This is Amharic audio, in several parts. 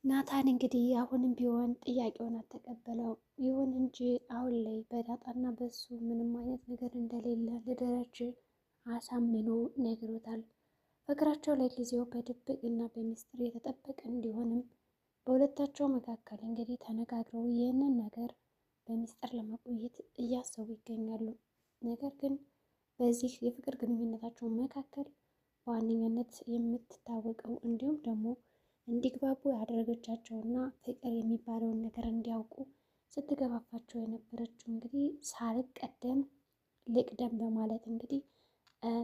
ናታን እንግዲህ አሁንም ቢሆን ጥያቄውን አልተቀበለው። ይሁን እንጂ አሁን ላይ በዳጣና በሱ ምንም አይነት ነገር እንደሌለ ለደረጀ አሳምኖ ነግሮታል። ፍቅራቸው ለጊዜው በድብቅ እና በሚስጥር የተጠበቀ እንዲሆንም በሁለታቸው መካከል እንግዲህ ተነጋግረው ይህንን ነገር በሚስጥር ለማቆየት እያሰቡ ይገኛሉ። ነገር ግን በዚህ የፍቅር ግንኙነታቸው መካከል በዋነኛነት የምትታወቀው እንዲሁም ደግሞ እንዲግባቡ ያደረገቻቸውና ፍቅር የሚባለውን ነገር እንዲያውቁ ስትገፋፋቸው የነበረችው እንግዲህ ሳልቀደም ልቅደም በማለት እንግዲህ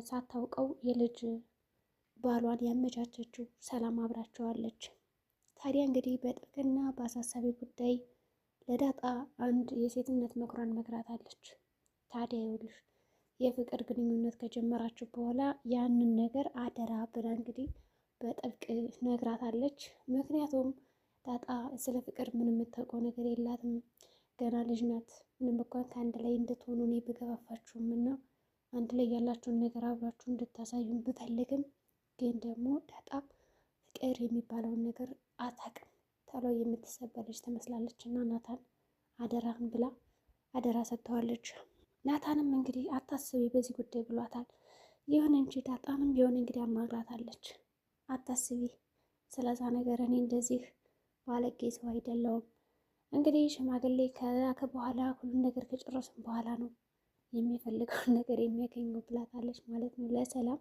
ሳታውቀው የልጅ ባሏን ያመቻቸችው ሰላም አብራቸዋለች። ታዲያ እንግዲህ በጥብቅና በአሳሳቢ ጉዳይ ለዳጣ አንድ የሴትነት መኩራን መክራታለች። ታዲያ ይኸውልሽ የፍቅር ግንኙነት ከጀመራችሁ በኋላ ያንን ነገር አደራ ብላ እንግዲህ በጥብቅ ነግራታለች። ምክንያቱም ዳጣ ስለ ፍቅር ምንም የምታውቀው ነገር የላትም፣ ገና ልጅ ናት። ምንም እንኳን ከአንድ ላይ እንድትሆኑ እኔ ብገፋፋችሁም እና አንድ ላይ ያላችሁን ነገር አብራችሁ እንድታሳዩን ብፈልግም ግን ደግሞ ዳጣ ፍቅር የሚባለውን ነገር አታውቅም ተሎ የምትሰበር ልጅ ትመስላለች እና ናታን አደራህን ብላ አደራ ሰጥተዋለች። ናታንም እንግዲህ አታስቢ በዚህ ጉዳይ ብሏታል። ይሁን እንጂ ዳጣንም ቢሆን እንግዲህ አማግራታለች። አታስቢ ስለዛ ነገር እኔ እንደዚህ ባለጌ ሰው አይደለውም። እንግዲህ ሽማግሌ ከላከ በኋላ ሁሉን ነገር ከጨረስን በኋላ ነው የሚፈልገውን ነገር የሚያገኘው ብላታለች ማለት ነው ለሰላም።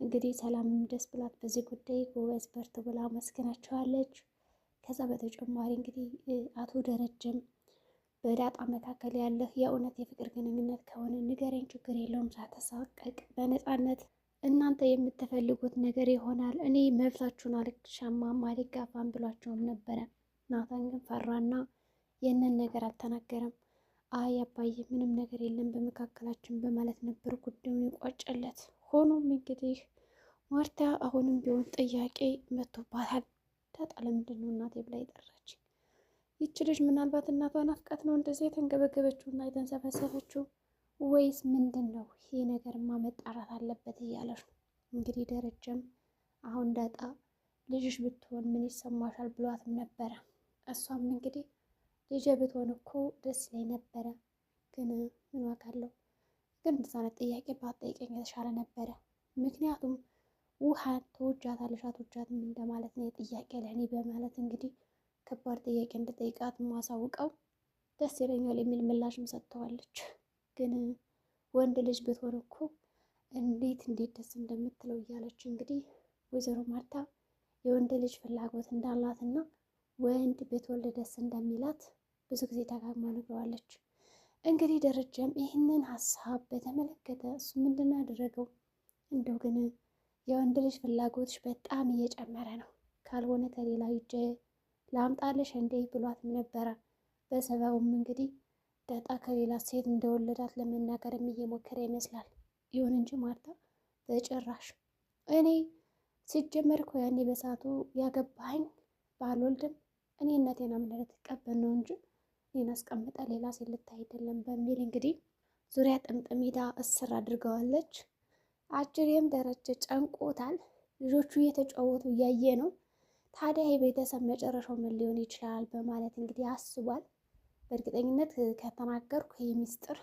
እንግዲህ ሰላምም ደስ ብላት በዚህ ጉዳይ ጎበዝ በርቱ ብላ መስገናቸዋለች። ከዛ በተጨማሪ እንግዲህ አቶ ደረጀም በዳጣ መካከል ያለህ የእውነት የፍቅር ግንኙነት ከሆነ ንገረኝ፣ ችግር የለውም ሳትሳቀቅ በነፃነት እናንተ የምትፈልጉት ነገር ይሆናል፣ እኔ መብታችሁን አልሻማም አልጋፋም ብሏቸውም ነበረ። ናታን ግን ፈራና ይህንን ነገር አልተናገረም። አይ አባዬ ምንም ነገር የለም በመካከላችን በማለት ነበር ጉዳዩን ይቋጨለት። ሆኖም እንግዲህ ማርታ አሁንም ቢሆን ጥያቄ መጥቶባታል። ዳጣ ለምንድን ነው እናቴ ብላ የጠራች? ይች ልጅ ምናልባት እናቷን አፍቃት ነው እንደዚህ የተንገበገበችው እና የተንሰፈሰፈችው ወይስ ምንድን ነው? ይህ ነገርማ መጣራት አለበት እያለች ነው እንግዲህ። ደረጀም አሁን ዳጣ ልጅሽ ብትሆን ምን ይሰማሻል ብሏትም ነበረ። እሷም እንግዲህ ልጄ ብትሆን እኮ ደስ ላይ ነበረ፣ ግን ምን ዋጋ አለው? ግን እንደዛ አይነት ጥያቄ ባትጠይቀኝ የተሻለ ነበረ። ምክንያቱም ውሃን ተወጃታለሽ አትወጃትም እንደማለት ነው የጥያቄ ለእኔ በማለት እንግዲህ ከባድ ጥያቄ እንድጠይቃት ማሳውቀው ደስ ይለኛል የሚል ምላሽም ሰጥተዋለች። ግን ወንድ ልጅ ብትሆን እኮ እንዴት ደስ እንደምትለው እያለች እንግዲህ ወይዘሮ ማርታ የወንድ ልጅ ፍላጎት እንዳላትና ወንድ ብትወልድ ደስ እንደሚላት ብዙ ጊዜ ደጋግማ ነግረዋለች። እንግዲህ ደረጀም ይህንን ሀሳብ በተመለከተ እሱ ምንድን ነው ያደረገው? እንደው ግን የወንድ ልጅ ፍላጎትሽ በጣም እየጨመረ ነው፣ ካልሆነ ከሌላ ሂጅ ላምጣልሽ እንዴ ብሏትም ነበረ። በሰበቡም እንግዲህ ዳጣ ከሌላ ሴት እንደወለዳት ለመናገርም እየሞከረ ይመስላል። ይሁን እንጂ ማርታ በጭራሽ እኔ ሲጀመር እኮ ያኔ በሰዓቱ ያገባኝ ባልወልድም እኔነቴን አምነህ ልትቀበል ነው እንጂ እኔን አስቀምጠ ሌላ ሴት ልታይ አይደለም በሚል እንግዲህ ዙሪያ ጥምጥም ሄዳ እስር አድርገዋለች። አጅሬም ደረጀ ጨንቆታል። ልጆቹ እየተጫወቱ እያየ ነው። ታዲያ የቤተሰብ መጨረሻው ምን ሊሆን ይችላል በማለት እንግዲህ አስቧል። በእርግጠኝነት ከተናገርኩ ይህ ሚስጥር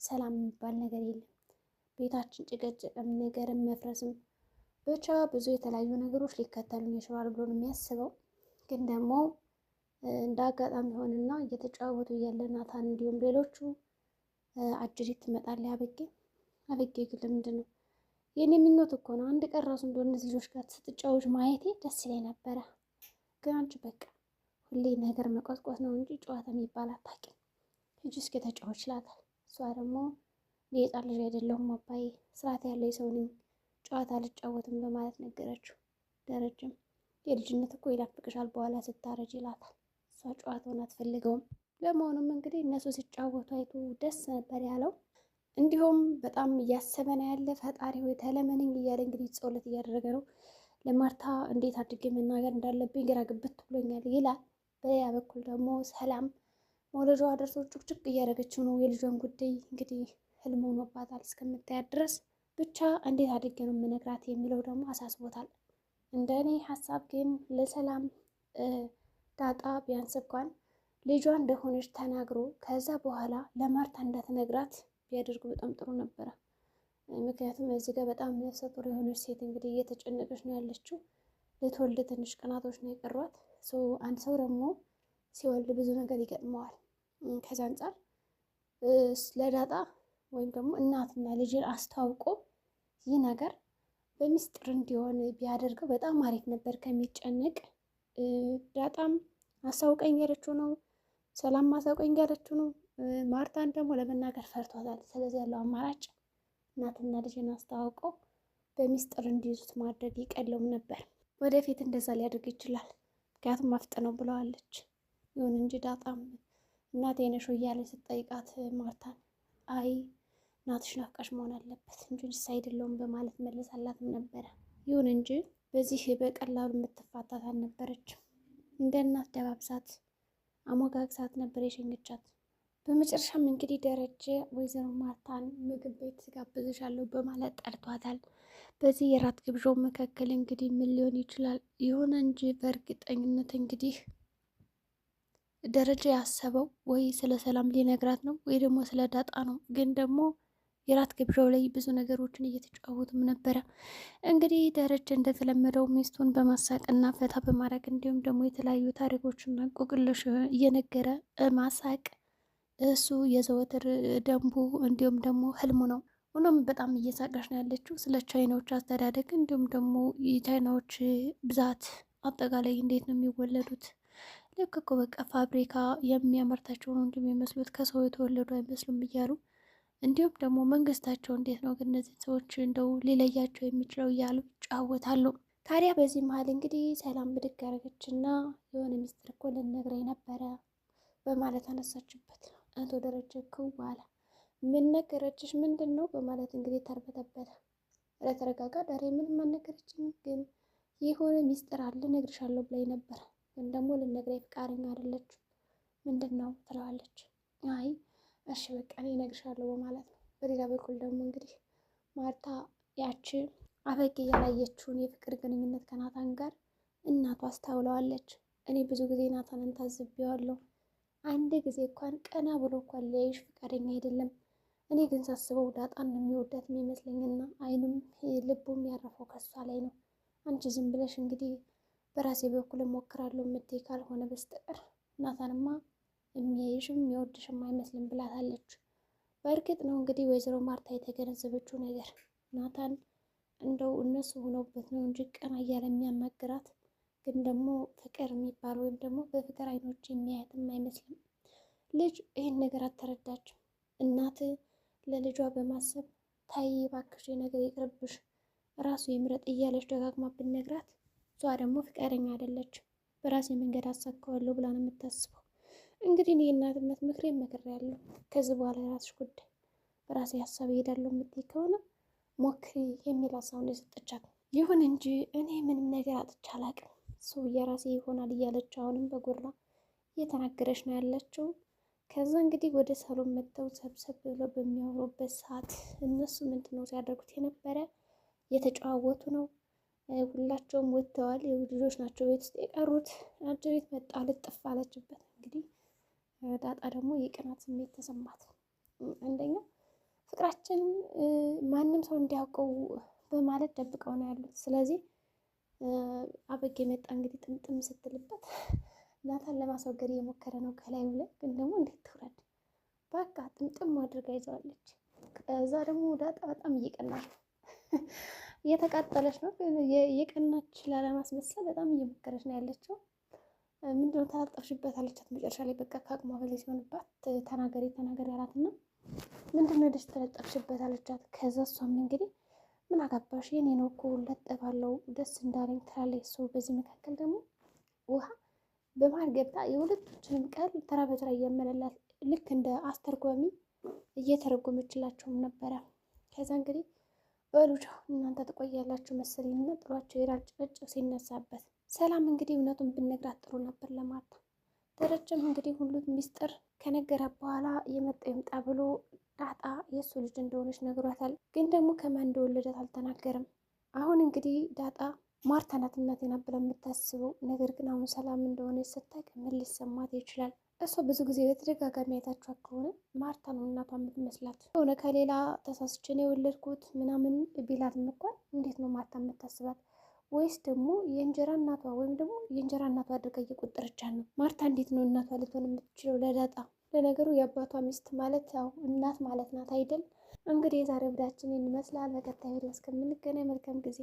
ሰላም የሚባል ነገር የለም። ቤታችን ጭቅጭቅም ነገርም መፍረስም ብቻ ብዙ የተለያዩ ነገሮች ሊከተሉን ይችላል ብሎ ነው የሚያስበው። ግን ደግሞ እንደ አጋጣሚ ሆንና እየተጫወቱ እያለ ናታን እንዲሁም ሌሎቹ አጅሪት ትመጣለች። አበጌ ግን ለምንድን ነው የኔ ምኞት እኮ ነው አንድ ቀን ራሱ እንደሆነ እነዚህ ልጆች ጋር ስትጫወች ማየቴ ደስ ይለኝ ነበረ። ግን አንቺ በቃ ሁሌ ነገር መቆስቆስ ነው እንጂ ጨዋታ የሚባል አታውቂም። ሂጂ እስኪ ተጫወች ይላታል። እሷ ደግሞ የህፃን ልጅ አይደለሁም አባዬ፣ ስርዓት ያለኝ ሰው ነኝ፣ ጨዋታ አልጫወትም በማለት ነገረችው። ደረጀም የልጅነት እኮ ይናፍቅሻል በኋላ ስታረጅ ይላታል። እሷ ጨዋታውን አትፈልገውም። ለመሆኑም እንግዲህ እነሱ ሲጫወቱ አይቶ ደስ ነበር ያለው። እንዲሁም በጣም እያሰበ ነው ያለ። ፈጣሪ ሆይ ተለመነኝ እያለ እንግዲህ ጸሎት እያደረገ ነው። ለማርታ እንዴት አድርጌ መናገር እንዳለብኝ ግራ ግብት ብሎኛል ይላል። በሌላ በኩል ደግሞ ሰላም መውለጃዋ ደርሶ ጭቅጭቅ እያደረገችው ነው። የልጇን ጉዳይ እንግዲህ ህልም ሆኖባታል እስከምታያት ድረስ። ብቻ እንዴት አድርጌ ነው የምነግራት የሚለው ደግሞ አሳስቦታል። እንደ እኔ ሀሳብ ግን ለሰላም ዳጣ ቢያንስ እንኳን ልጇ እንደሆነች ተናግሮ ከዛ በኋላ ለማርታ እንዳትነግራት ቢያደርጉ በጣም ጥሩ ነበረ። ምክንያቱም እዚህ ጋር በጣም ነፍሰ ጡር የሆነች ሴት እንግዲህ እየተጨነቀች ነው ያለችው። ልትወልድ ትንሽ ቀናቶች ነው የቀሯት። አንድ ሰው ደግሞ ሲወልድ ብዙ ነገር ይገጥመዋል። ከዛ አንጻር ለዳጣ ወይም ደግሞ እናትና ልጅን አስተዋውቆ ይህ ነገር በሚስጥር እንዲሆን ቢያደርገው በጣም አሪፍ ነበር ከሚጨነቅ። ዳጣም አሳውቀኝ ያለችው ነው፣ ሰላም ማሳውቀኝ ያለችው ነው። ማርታን ደግሞ ለመናገር ፈርቷታል። ስለዚህ ያለው አማራጭ እናትና ልጅን አስተዋውቆ በሚስጥር እንዲይዙት ማድረግ ይቀለውም ነበር። ወደፊት እንደዛ ሊያደርግ ይችላል፣ ምክንያቱም አፍጥነው ብለዋለች። ይሁን እንጂ ዳጣም እናቴ ነሽ እያለች ስትጠይቃት ማርታን አይ እናትሽ ናፍቃሽ መሆን አለበት እንጂ ልጅ አይደለሁም በማለት መልሳላትም ነበረ። ይሁን እንጂ በዚህ በቀላሉ የምትፋታት አልነበረችም። እንደ እናት ደባብሳት አሞጋግሳት ነበር የሸኘቻት። በመጨረሻም እንግዲህ ደረጀ ወይዘሮ ማርታን ምግብ ቤት ጋብዝሻለሁ በማለት ጠርቷታል። በዚህ የራት ግብዣው መካከል እንግዲህ ምን ሊሆን ይችላል? ይሁን እንጂ በእርግጠኝነት እንግዲህ ደረጃ ያሰበው ወይ ስለ ሰላም ሊነግራት ነው ወይ ደግሞ ስለ ዳጣ ነው። ግን ደግሞ የራት ግብዣው ላይ ብዙ ነገሮችን እየተጫወቱም ነበረ። እንግዲህ ደረጃ እንደተለመደው ሚስቱን በማሳቅና ፈታ በማድረግ እንዲሁም ደግሞ የተለያዩ ታሪኮችና እንቆቅልሽ እየነገረ ማሳቅ እሱ የዘወትር ደንቡ እንዲሁም ደግሞ ህልሙ ነው። ሆኖም በጣም እየሳቀች ነው ያለችው ስለ ቻይናዎች አስተዳደግ እንዲሁም ደግሞ የቻይናዎች ብዛት አጠቃላይ እንዴት ነው የሚወለዱት? ልክ እኮ በቃ ፋብሪካ የሚያመርታቸው ነው እንደሚመስሉት ከሰው የተወለዱ አይመስሉም እያሉ እንዲሁም ደግሞ መንግስታቸው እንዴት ነው ግን እነዚህ ሰዎች እንደው ሊለያቸው የሚችለው እያሉ ይጫወታሉ። ታዲያ በዚህ መሀል እንግዲህ ሰላም ብድግ አደረገችና የሆነ ሚስጥር እኮ ልነግረኝ ነበረ በማለት አነሳችበት። አቶ ደረጀ ክው አለ። ምን ነገረችሽ? ምንድን ነው በማለት እንግዲህ ተርበተበተ። ለተረጋጋ ዳሬ ምንም አልነገረችኝም፣ ግን የሆነ ሚስጥር አለ እነግርሻለሁ ብላኝ ነበር፣ ግን ደግሞ ልነግረኝ ፈቃደኛ አይደለችም። ምንድን ነው ትለዋለች። አይ እሺ በቃ እኔ እነግርሻለሁ በማለት ነው። በሌላ በኩል ደግሞ እንግዲህ ማርታ ያቺ አበጌ ያላየችውን የፍቅር ግንኙነት ከናታን ጋር እናቷ አስታውለዋለች። እኔ ብዙ ጊዜ ናታንን ታዝቤዋለሁ። አንድ ጊዜ እንኳን ቀና ብሎ እንኳን ሊያይሽ ፈቃደኛ አይደለም። እኔ ግን ሳስበው ዳጣን የሚወዳት የሚመስለኝና አይኑም ልቡም ያረፈው ከሷ ላይ ነው። አንቺ ዝም ብለሽ እንግዲህ በራሴ በኩል እሞክራለሁ የምትይ ካልሆነ በስተቀር ናታንማ የሚያይሽም የሚወድሽም አይመስልም ብላታለች። በእርግጥ ነው እንግዲህ ወይዘሮ ማርታ የተገነዘበችው ነገር ናታን እንደው እነሱ ሆነውበት ነው እንጂ ቀና እያለ የሚያናግራት ግን ደግሞ ፍቅር የሚባል ወይም ደግሞ በፍቅር አይኖች የሚያያትም አይመስልም። ልጅ ይህን ነገር አልተረዳችም። እናት ለልጇ በማሰብ ታይ እባክሽ ነገር ይቅርብሽ ራሱ ይምረጥ እያለች ደጋግማ ብትነግራት እሷ ደግሞ ፍቃደኛ አይደለችም። በራሴ መንገድ አሳካዋለሁ ብላ ነው የምታስበው። እንግዲህ እኔ የእናትነት ምክሬን መክሬያለሁ። ከዚህ በኋላ የራስሽ ጉዳይ፣ በራሴ ሀሳብ እሄዳለሁ የምትይ ከሆነ ሞክሪ የሚል ሀሳብ ነው የሰጠቻት። ይሁን እንጂ እኔ ምንም ነገር አጥቼ አላቅም፣ እሱ የራሴ ይሆናል እያለች አሁንም በጎራ እየተናገረች ነው ያለችው። ከዛ እንግዲህ ወደ ሳሎን መጥተው ሰብሰብ ብለው በሚያወሩበት ሰዓት እነሱ ምንድን ነው ሲያደርጉት የነበረ እየተጨዋወቱ ነው። ሁላቸውም ወጥተዋል። ልጆች ናቸው ቤት ውስጥ የቀሩት። አጀሬት መጣ ልጥፍ አለችበት። እንግዲህ ዳጣ ደግሞ የቅናት ስሜት ተሰማት። አንደኛ ፍቅራችን ማንም ሰው እንዲያውቀው በማለት ደብቀው ነው ያሉት። ስለዚህ አበጌ መጣ እንግዲህ ጥምጥም ስትልበት ናታን ለማስወገድ እየሞከረ ነው ከላዩ ላይ። ግን ደግሞ እንዴት ትውረድ በቃ ጥምጥም አድርጋ ይዘዋለች። ከዛ ደግሞ ዳጣ በጣም እየቀናች ነው እየተቃጠለች ነው። የቀናች ላለማስመሰል በጣም እየሞከረች ነው ያለችው። ምንድነው ተላጠፍሽበት አለቻት መጨረሻ ላይ። በቃ ከአቅሟ በላይ ሲሆንባት ተናገሪ አላትና ምንድነው ደስ ተለጠፍሽበት አለቻት። ከዛ እሷም እንግዲህ ምን አጋባሽ የኔ ነው እኮ ለጠፋለው ደስ እንዳለኝ ትላለች። ሰው በዚህ መካከል ደግሞ ውሃ በመሀል ገብታ የሁለቶችንም ቃል ተራ በተራ እያመለላት ልክ እንደ አስተርጓሚ እየተረጎመችላቸውም ነበረ። ከዛ እንግዲህ በሉቻው እናንተ ትቆያላችሁ መሰለኝና ጥሏቸው ይራጭ ሲነሳበት ሰላም እንግዲህ እውነቱን ብነግራት ጥሩ ነበር ለማርታ። ደረጀም እንግዲህ ሁሉም ሚስጥር ከነገራት በኋላ የመጣ ይምጣ ብሎ ዳጣ የእሱ ልጅ እንደሆነች ነግሯታል። ግን ደግሞ ከማን እንደወለዳት አልተናገርም። አሁን እንግዲህ ዳጣ ማርታ ናት እናቴ ናት ብላ የምታስበው። ነገር ግን አሁን ሰላም እንደሆነ ስታውቅ ምን ሊሰማት ይችላል? እሷ ብዙ ጊዜ በተደጋጋሚ አይታችኋት ከሆነ ማርታ ነው እናቷ የምትመስላት። የሆነ ከሌላ ተሳስቼ ነው የወለድኩት ምናምን ቢላትም እንኳን እንዴት ነው ማርታ የምታስባት? ወይስ ደግሞ የእንጀራ እናቷ ወይም ደግሞ የእንጀራ እናቷ አድርጋ እየቆጠረቻት ነው? ማርታ እንዴት ነው እናቷ ልትሆን የምትችለው ለዳጣ? ለነገሩ የአባቷ ሚስት ማለት ያው እናት ማለት ናት አይደል? እንግዲህ የዛሬ ብዳችን ይመስላል። በቀጣይ ቪዲዮ እስከምንገናኝ መልካም ጊዜ